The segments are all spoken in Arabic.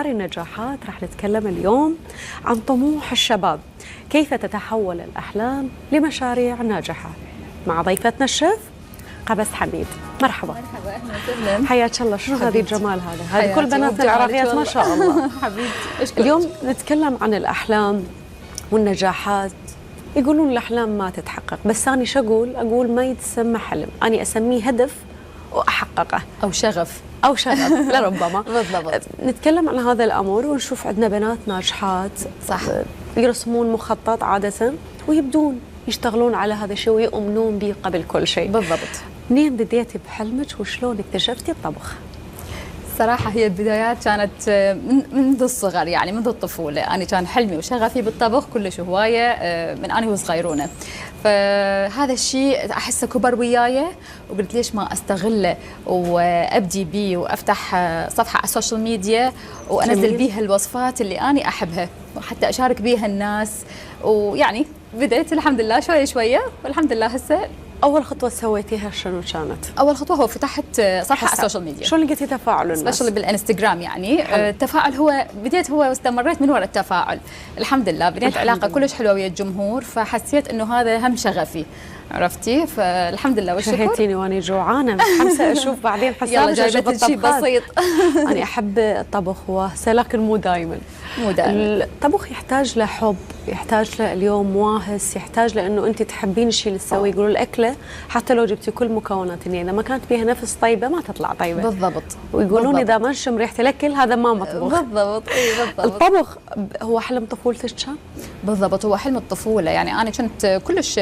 النجاحات رح نتكلم اليوم عن طموح الشباب، كيف تتحول الأحلام لمشاريع ناجحة مع ضيفتنا الشيف قبس حميد. مرحبا. مرحبا، اهلا وسهلا. حياك الله. شنو هذه الجمال هذه كل بناتنا العراقيات ما شاء الله. حبيبتي. اليوم نتكلم عن الأحلام والنجاحات. يقولون الأحلام ما تتحقق، بس أنا شو أقول ما يتسمى حلم، أنا أسميه هدف وأحققه او شغف أو شغف لربما. بالضبط. نتكلم عن هذا الأمر ونشوف عندنا بنات ناجحات صح. يرسمون مخطط عادة ويبدون يشتغلون على هذا الشيء ويؤمنون به قبل كل شيء. بالضبط. منين بديتي بحلمك وشلون اكتشفتي الطبخ؟ صراحة هي البدايات كانت منذ الصغر، يعني منذ الطفولة. أنا كان حلمي وشغفي بالطبخ كلش هواية من أنا وصغيرونة، فهذا الشيء أحسه كبر وياي وقلت ليش ما أستغله وأبدي بيه وأفتح صفحة على السوشيال ميديا وأنزل بيها الوصفات اللي أنا أحبها وحتى أشارك بيها الناس. ويعني بديت الحمد لله شوية شوية والحمد لله هسه. أول خطوة سويتيها شنو كانت؟ أول خطوة هو فتحت صفحة على السوشيال ميديا. شلون لقيتي تفاعل الناس؟ سبيشلي بالانستغرام يعني. التفاعل هو بديت هو واستمريت من وراء التفاعل. الحمد لله بنيت علاقة كلش حلوة ويا الجمهور، فحسيت إنه هذا هم شغفي، عرفتي؟ فالحمد لله والشكر. شهيتيني واني جوعانه متحمسه اشوف بعدين يلا جايبت شيء بسيط. انا احب الطبخ وهسه لكن مو دائما. الطبخ يحتاج له حب، يحتاج له اليوم واهس، يحتاج لانه انت تحبين الشيء اللي تسويه. يقولوا الاكله حتى لو جبتي كل مكونات اذا ما كانت بيها نفس طيبه ما تطلع طيبه. بالضبط. ويقولون اذا ما نشم ريحه الاكل هذا ما مطبوخ. بالضبط. بالضبط. الطبخ هو حلم طفولتك كان؟ بالضبط، هو حلم الطفوله. يعني انا كنت كلش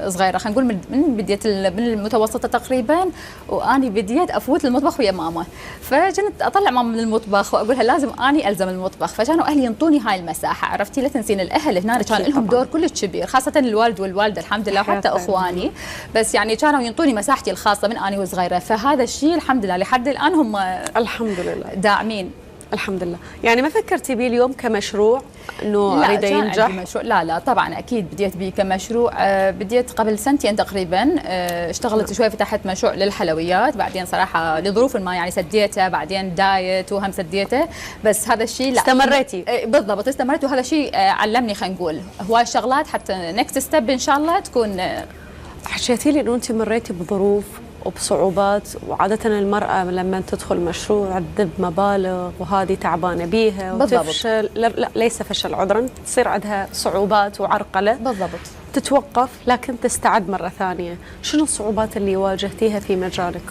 صغيره، خلينا نقول من بديت من المتوسطه تقريبا، واني بديت افوت المطبخ ويا ماما. فكنت اطلع ماما من المطبخ واقولها لازم اني الزم المطبخ، فكانوا اهلي ينطوني هاي المساحه. عرفتي؟ لا تنسين الاهل هنا كان لهم دور كلش كبير، خاصه الوالد والوالده الحمد لله وحتى اخواني، بس يعني كانوا ينطوني مساحتي الخاصه من اني وصغيره. فهذا الشيء الحمد لله لحد الان هم الحمد لله داعمين. الحمد لله. يعني ما فكرتي بيه اليوم كمشروع انه اريد ينجح؟ مشروع لا طبعا اكيد بديت بيه كمشروع. بديت قبل سنتين تقريبا. اشتغلت شوي، فتحت مشروع للحلويات، بعدين صراحه لظروف ما يعني سديته، بعدين دايت وهم سديته، بس هذا الشيء لا استمريتي. بالضبط استمريت، وهذا الشيء علمني خلينا نقول هواي شغلات حتى نكست ستيب ان شاء الله تكون. حكيتي لي انه انت مريتي بظروف وبصعوبات، وعادة المرأة لما تدخل مشروع تذب مبالغ وهذه تعبانة بيها وتفشل. لا ليس فشل عذرا، تصير عندها صعوبات وعرقلة. بالضبط. تتوقف لكن تستعد مرة ثانية. شنو الصعوبات اللي واجهتيها في مجالك؟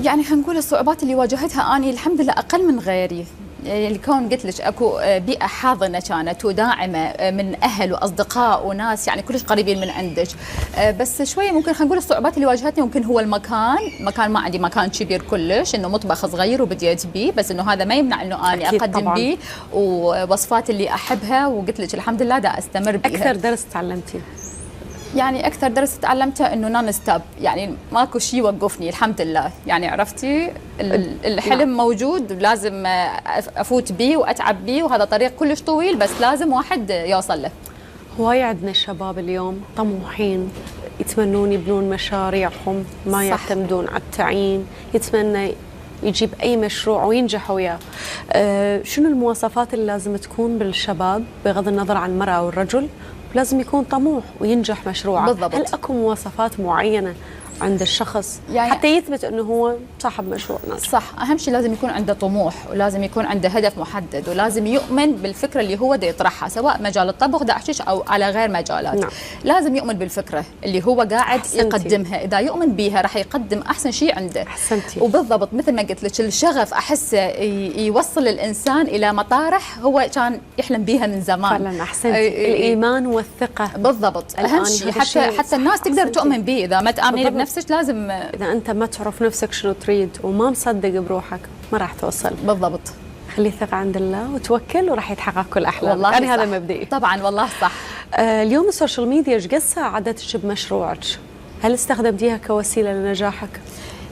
يعني خلينا نقول الصعوبات اللي واجهتها أنا الحمد لله أقل من غيري. الكون قلت لك اكو بيئه حاضنه كانت وداعمه من اهل واصدقاء وناس يعني كلش قريبين من عندك. بس شويه ممكن خلينا نقول الصعوبات اللي واجهتني ممكن هو المكان ما عندي مكان كبير كلش، انه مطبخ صغير وبديت بيه، بس انه هذا ما يمنع انه اني اقدم بيه ووصفات اللي احبها، وقلت لك الحمد لله دا استمر بيها. اكثر درس تعلمتيه؟ يعني اكثر درس تعلمته انه نون ستوب، يعني ماكو شيء يوقفني الحمد لله. يعني عرفتي الحلم موجود، لازم افوت بيه واتعب بيه، وهذا طريق كلش طويل بس لازم واحد يوصل له. هواي عندنا الشباب اليوم طموحين، يتمنون يبنون مشاريعهم، ما يعتمدون على التعيين، يتمنى يجيب اي مشروع وينجح وياه. شنو المواصفات اللي لازم تكون بالشباب بغض النظر عن المرأة او الرجل؟ لازم يكون طموح وينجح مشروعه. بالضبط. هل اكو مواصفات معينه عند الشخص يعني حتى يثبت انه هو صاحب مشروع ناجح؟ صح، اهم شيء لازم يكون عنده طموح، ولازم يكون عنده هدف محدد، ولازم يؤمن بالفكره اللي هو دا يطرحها، سواء مجال الطبخ دا احكيش او على غير مجالات. نعم. لازم يؤمن بالفكره اللي هو قاعد يقدمها، اذا يؤمن بيها راح يقدم احسن شيء عنده. احسنتي. وبالضبط مثل ما قلت لك الشغف احسه يوصل الانسان الى مطارح هو كان يحلم بيها من زمان. فعلا احسنتي. الايمان والثقه بالضبط اهم شيء، حتى الناس تقدر تؤمن به. اذا ما تامنين بنفسك لازم، إذا أنت ما تعرف نفسك شنو تريد وما مصدق بروحك ما راح توصل. بالضبط. خلي الثقة عند الله وتوكل وراح يتحقق كل أحلامك. والله يعني هذا مبدئي. طبعا والله صح. اليوم السوشيال ميديا ايش قد ساعدتك بمشروعك؟ هل استخدمتيها كوسيلة لنجاحك؟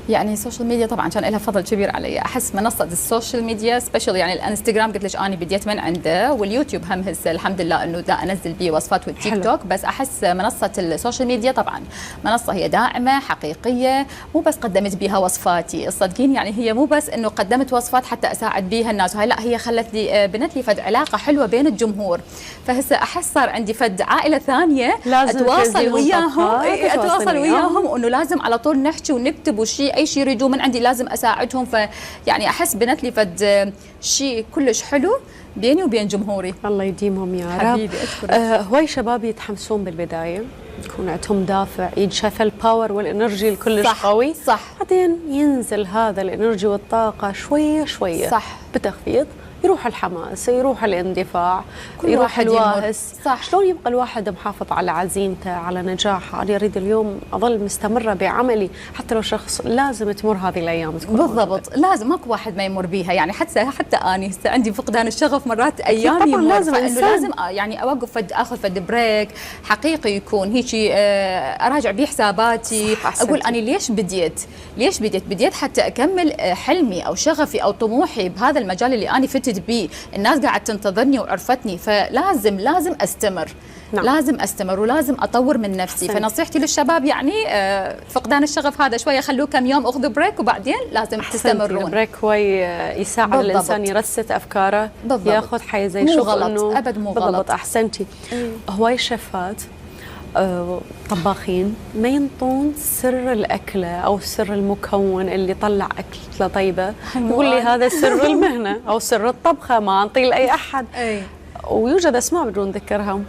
يعني السوشيال ميديا طبعا كان لها فضل كبير علي. احس منصه السوشيال ميديا سبيشال، يعني الانستغرام قلت لك اني بديت من عنده، واليوتيوب هم هسه الحمد لله انه دا انزل بيه وصفات، والتيك توك. بس احس منصه السوشيال ميديا طبعا منصه هي داعمه حقيقيه، مو بس قدمت بيها وصفاتي الصدقين، يعني هي مو بس انه قدمت وصفات حتى اساعد بيها الناس وهي، لا هي خلت لي بنت لي فد علاقه حلوه بين الجمهور. فهسه احس صار عندي فد عائله ثانيه اتواصل وياهم وانه لازم على طول نحكي ونكتب وشيء اي شيء يريدوه من عندي لازم اساعدهم. فيعني احس بنت لي فد شيء كلش حلو بيني وبين جمهوري. الله يديمهم يا رب. حبيبي اشكرك. هواي شباب يتحمسون بالبدايه، يكون عندهم دافع، ينشف الباور والانرجي الكلش قوي، صح. بعدين ينزل هذا الانرجي والطاقه شويه شويه، صح، بتخفيض، يروح الحماس، يروح الاندفاع، يروح الواهس. صح. شلون يبقى الواحد محافظ على عزيمته، على نجاحه؟ انا اريد اليوم اظل مستمره بعملي حتى لو شخص، لازم تمر هذه الايام تكون بالضبط. لازم ماكو واحد ما يمر بيها، يعني حتى اني هسه عندي فقدان الشغف مرات ايام يمر، لازم يعني اوقف اخذ فد بريك حقيقي يكون هيك اراجع بيه حساباتي، اقول اني ليش بديت حتى اكمل حلمي او شغفي او طموحي بهذا المجال اللي اني فتت بيه. الناس قاعد تنتظرني وعرفتني، فلازم استمر. نعم. لازم استمر ولازم اطور من نفسي. فنصيحتي للشباب يعني فقدان الشغف هذا شويه خلوه كم يوم، اخذوا بريك وبعدين لازم تستمرون. البريك هو يساعد بالضبط. الانسان يرست افكاره، بالضبط. ياخذ حيز يشوف انه ابد مو بالضبط. غلط. احسنتي. هواي شفات طباخين ما ينطون سر الأكلة أو سر المكون اللي طلع أكلة طيبة، يقول لي هذا سر المهنة أو سر الطبخة، ما أنطي لأي أحد. ويوجد أسماء بدون ذكرهم.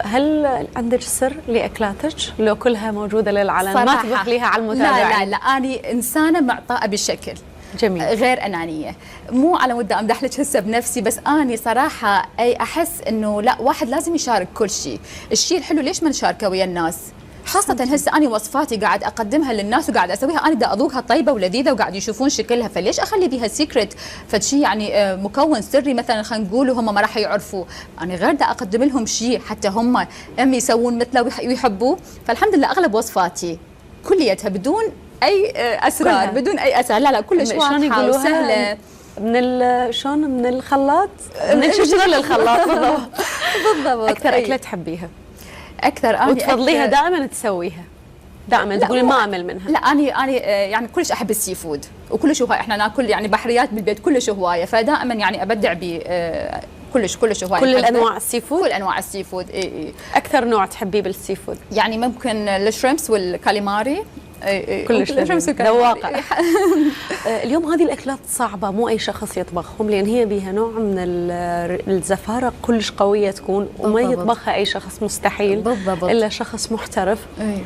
هل عندك سر لأكلاتك لو كلها موجودة للعلن ما تبخليها على المتابعين؟ لا أنا إنسانة معطاءة بالشكل. جميل. غير أنانية، مو على مود أمدح لك هسه بنفسي، بس أني صراحة أحس إنه لا، واحد لازم يشارك كل شيء. الشيء الحلو ليش ما نشاركه ويا الناس؟ خاصة هسه أنا وصفاتي قاعد أقدمها للناس وقاعد أسويها أنا بدي أذوقها طيبة ولذيذة وقاعد يشوفون شكلها، فليش أخلي بيها سيكريت فشي يعني مكون سري مثلا خلينا نقول وهم ما راح يعرفوا. أنا غير بدي أقدم لهم شيء حتى هم يسوون مثله ويحبوه. فالحمد لله أغلب وصفاتي كليتها بدون اي اسرار، بدون اي اسرار. لا كلش واضحه وسهله. شلون من الخلاط، من الشجره للخلاط. بالضبط. اكثر اكله تحبيها؟ اكثر اني وتفضليها دائما تسويها دائما تقولي ما امل منها؟ لا اني يعني كلش احب السي فود وكلش هواي، احنا ناكل يعني بحريات بالبيت كلش هوايه، فدائما يعني ابدع ب كلش هواي. كل الانواع السي فود؟ كل انواع السي فود. اي اكثر نوع تحبيه بالسي فود؟ يعني ممكن الشريمس والكاليماري. كلش ذواقة. اليوم هذه الأكلات صعبة، مو أي شخص يطبخهم، لأن هي بها نوع من الزفارة كلش قوية تكون، وما يطبخها أي شخص مستحيل. بالضبط. إلا شخص محترف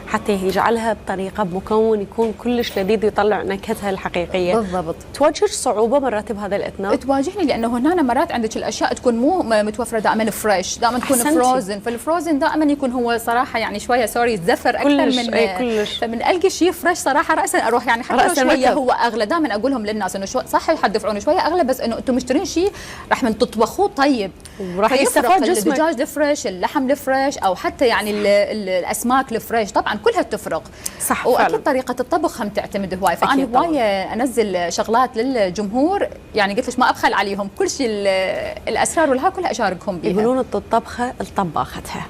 حتى يجعلها بطريقة بمكون يكون كلش لذيذ ويطلع نكهتها الحقيقية. بالضبط. تواجهك صعوبة مرات بهذا الأثناء؟ تواجهني، لأنه هنا مرات عندك الأشياء تكون مو متوفرة دائما فريش، دائما تكون فروزن، فالفروزن دائما يكون هو صراحة يعني شوية زفر أكثر من كلش. فمن ألقي شيء فريش صراحه راسا اروح يعني حتى لو شويه هو اغلى. دائما اقول لهم للناس انه صح يدفعون شويه اغلى، بس انه انتم مشترين شيء راح من تطبخوه طيب وراح يستفاد جسمك. الدجاج الفريش، اللحم الفريش، او حتى يعني الاسماك الفريش طبعا كلها تفرق. صح. واكيد طريقه الطبخ هم تعتمد هواي، فانا هواي انزل شغلات للجمهور، يعني قلت لك ما ابخل عليهم، كل شيء الاسرار والها كلها اشاركهم بها. يقولون الطبخه لطباختها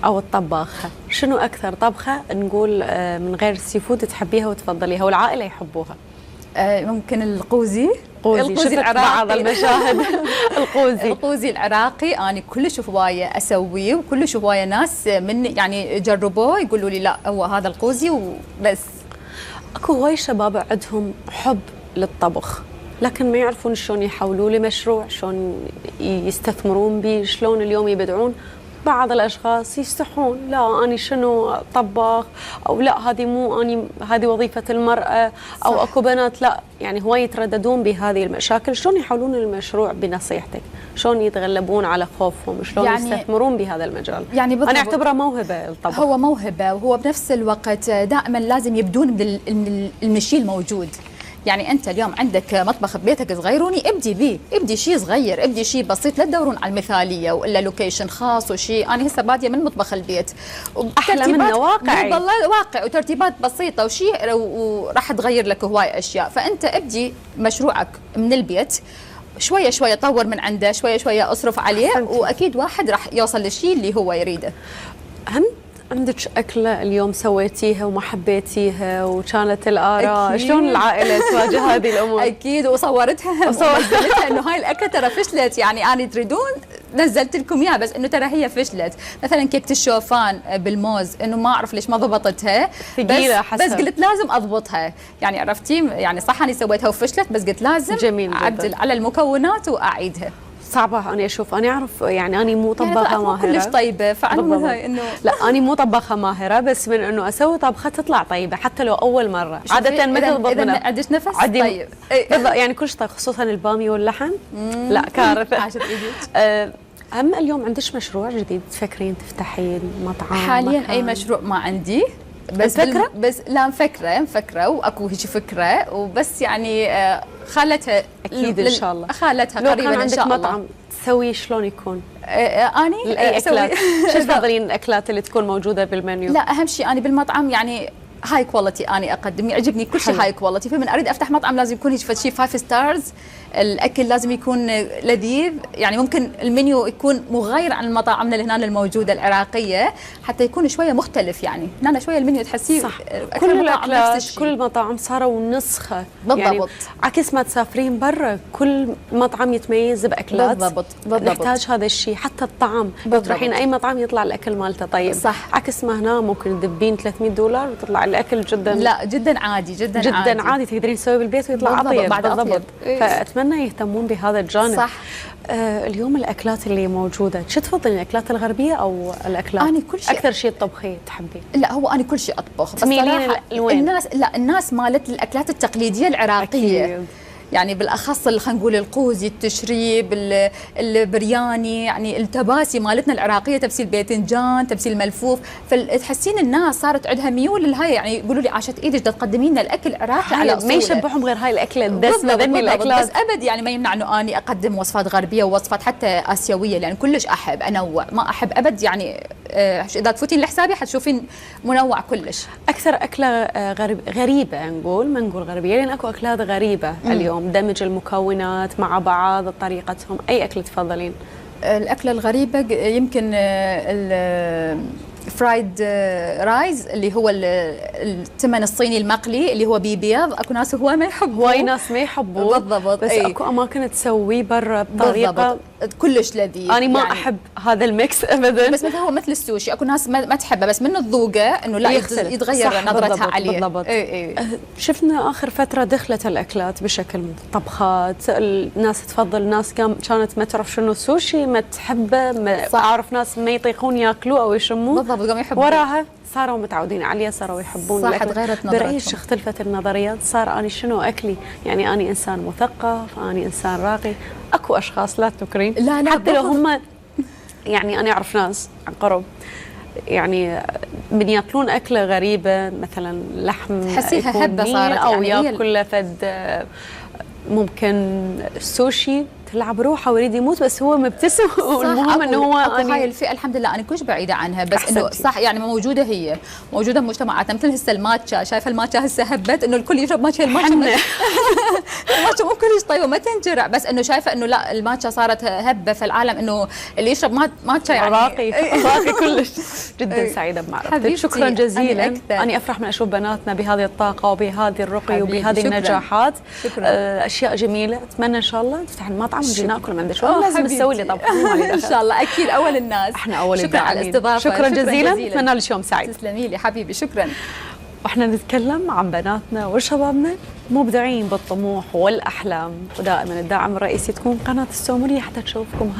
أو الطباخة، شنو أكثر طبخة نقول من غير السي فود تحبيها وتفضليها والعائلة يحبوها؟ ممكن القوزي العراقي. بعض المشاهد القوزي العراقي أنا كلش هواية أسويه، وكلش هواية ناس من يعني جربوه يقولوا لي لا هو هذا القوزي وبس. أكو هواي شباب عندهم حب للطبخ لكن ما يعرفون شلون يحولوا لمشروع، شلون يستثمرون به، شلون اليوم يبدعون. بعض الاشخاص يستحون، لا اني شنو طباخ، او لا هذه مو اني، هذه وظيفه المراه، او صح. اكو بنات لا، يعني هواي يترددون بهذه المشاكل. شلون يحولون المشروع بنصيحتك؟ شلون يتغلبون على خوفهم؟ شلون يعني يستثمرون بهذا المجال؟ يعني انا اعتبره موهبه الطبخ. هو موهبه، وهو بنفس الوقت دائما لازم يبدون من المشي الموجود. يعني انت اليوم عندك مطبخ ببيتك صغيروني، ابدي بيه، ابدي شيء صغير، ابدي شيء بسيط، لا تدورون على المثاليه والا لوكيشن خاص وشيء. انا هسه باديه من مطبخ البيت، احلى منه واقعي والله واقع، وترتيبات بسيطه وشيء، وراح تغير لك هواي اشياء. فانت ابدي مشروعك من البيت، شويه شويه طور من عنده، شويه شويه اصرف عليه، واكيد واحد راح يوصل للشيء اللي هو يريده. عندك أكلة اليوم سويتيها وما حبيتيها وكانت الآراء شلون العائلة تواجه هذه الأمور؟ أكيد، وصورتها ونزلتها إنه هاي الأكلة ترى فشلت، يعني أنا تريدون نزلت لكم إياها بس إنه ترى هي فشلت. مثلا كيكة الشوفان بالموز إنه ما أعرف ليش ما ضبطتها، بس قلت لازم أضبطها، يعني عرفتي، يعني صح أنا سويتها وفشلت بس قلت لازم أعدل على المكونات وأعيدها. صعبة أنا أشوف، أنا أعرف يعني أنا مو طباخة يعني ماهرة كلش طيبة، فعلا إنه لا أنا مو طباخة ماهرة، بس من إنه أسوي طبخة تطلع طيبة حتى لو أول مرة. عادة ما تضبط إذا عندك نفس طيب يعني كلش طيب، خصوصا البامية واللحم لا كارثة. عاشت إيدك. هم اليوم عندك مشروع جديد تفكرين تفتحي مطعم؟ حاليا أي مشروع ما عندي، بس فكرة؟ بس لا مفكرة واكو هيك فكرة، وبس يعني خالتها اكيد ان شاء الله، خالتها قريبا ان شاء الله. لو كان عندك مطعم تسوي شلون يكون؟ اني اي اكلات؟ شو تفضلين الاكلات اللي تكون موجودة بالمنيو؟ لا اهم شيء اني بالمطعم يعني هاي كواليتي اني اقدم، يعجبني كل شيء هاي كواليتي، فمن اريد افتح مطعم لازم يكون هيك شيء 5 ستارز، الاكل لازم يكون لذيذ، يعني ممكن المنيو يكون مغاير عن مطاعمنا اللي هنا الموجوده العراقيه، حتى يكون شويه مختلف. يعني هنا شويه المنيو تحسيه صح، كل الاكلات كل المطاعم صاروا نسخه بالضبط، يعني عكس ما تسافرين برا كل مطعم يتميز باكلات بالضبط نحتاج هذا الشيء. حتى الطعم تروحين اي مطعم يطلع الاكل مالته طيب، صح، عكس ما هنا ممكن تدبين $300 وتطلع الاكل جدا لا جدا عادي، جدا عادي تقدرين تسوي بالبيت ويطلع اطيب. بالضبط، فاتمنى يهتمون بهذا الجانب. صح. اليوم الاكلات اللي موجوده، شو تفضلين الاكلات الغربيه او الاكلات؟ انا كل شيء اكثر شيء تطبخيه تحبين؟ لا هو انا كل شيء اطبخ، بس تميلين لوين؟ الناس مالت الاكلات التقليديه العراقيه أكيد. يعني بالاخص خلينا نقول القوزي، التشريب، البرياني، يعني التباسي مالتنا العراقيه، تبسيل باذنجان، تبسيل ملفوف، فتحسين الناس صارت عندها ميول لهاي، يعني يقولوا لي عاشت ايدك تقدمين لنا الاكل العراقي على اصوله، ما يشبعهم غير هاي الاكله الدسمه ذني الاكلات. بس ابد يعني ما يمنع انه اني اقدم وصفات غربيه ووصفات حتى اسيويه، لان يعني كلش احب انوع، ما احب ابد يعني اذا تفوتين لحسابي حتشوفين منوع كلش. اكثر اكله غريبه نقول، ما نقول غربيه لان اكو اكلات غريبه اليوم، دمج المكونات مع بعض طريقتهم، اي اكله تفضلين؟ الاكله الغريبه يمكن فرايد رايز اللي هو التمن الصيني المقلي اللي هو ببيض، اكو ناس هو ما يحبوه، هواي ناس ما يحبوه بالضبط، بس اكو اماكن تسويه برا بطريقه كلش لذيذ. انا ما يعني احب هذا الميكس ابدا، بس مثل هو مثل السوشي، اكو ناس ما تحبه، بس من الذوقه انه لا يتغير نظرتها عليه. بالضبط. شفنا اخر فتره دخلت الاكلات بشكل طبخات، الناس تفضل، ناس كانت ما تعرف شنو السوشي، ما تحبه، اعرف ناس ما يطيقون ياكلوه او يشموه، بالضبط قاموا يحبون، وراها صاروا متعودين عليه، صاروا يحبون. صح، تغيرت نظرتهم. برأيك اختلفت النظريات؟ صار أنا شنو أكلي؟ يعني أنا إنسان مثقف، أنا إنسان راقي، أكو أشخاص لا تكرين، لا حتى لو هم، يعني أنا أعرف ناس عن قرب يعني من ياكلون أكلة غريبة، مثلا لحم تحسيها هبة صارت، أو يعني ياكل فد ممكن سوشي تلعب روحه ويريد يموت بس هو مبتسم، والمهم انه هو هاي الفئه الحمد لله انا كلش بعيده عنها، بس انه صح يعني موجوده، هي موجوده بمجتمعاتنا، مثل هسه الماتشا، شايفه الماتشا هسه هبت انه الكل يشرب ماتشا، الماتشا مو كلش طيبه ما تنجرع، بس انه شايفه انه لا الماتشا صارت هبه في العالم، انه اللي يشرب ماتشا يعني راقي كلش. جدا سعيده بمعرفتك، شكرا جزيلا. أنا افرح من اشوف بناتنا بهذه الطاقه وبهذه الرقي وبهذه النجاحات، اشياء جميله. اتمنى ان شاء الله تفتح المطعم ونجي ناكل من عندك، لازم تسوي لي طبخ ان شاء الله، اكيد اول الناس. احنا اول شكرا على الاستضافه، شكرا جزيلا، اتمنى لك يوم سعيد. تسلمي لي حبيبي، شكرا. واحنا نتكلم عن بناتنا وشبابنا مبدعين بالطموح والاحلام، ودائما الداعم الرئيسي تكون قناه السومريه حتى تشوفكم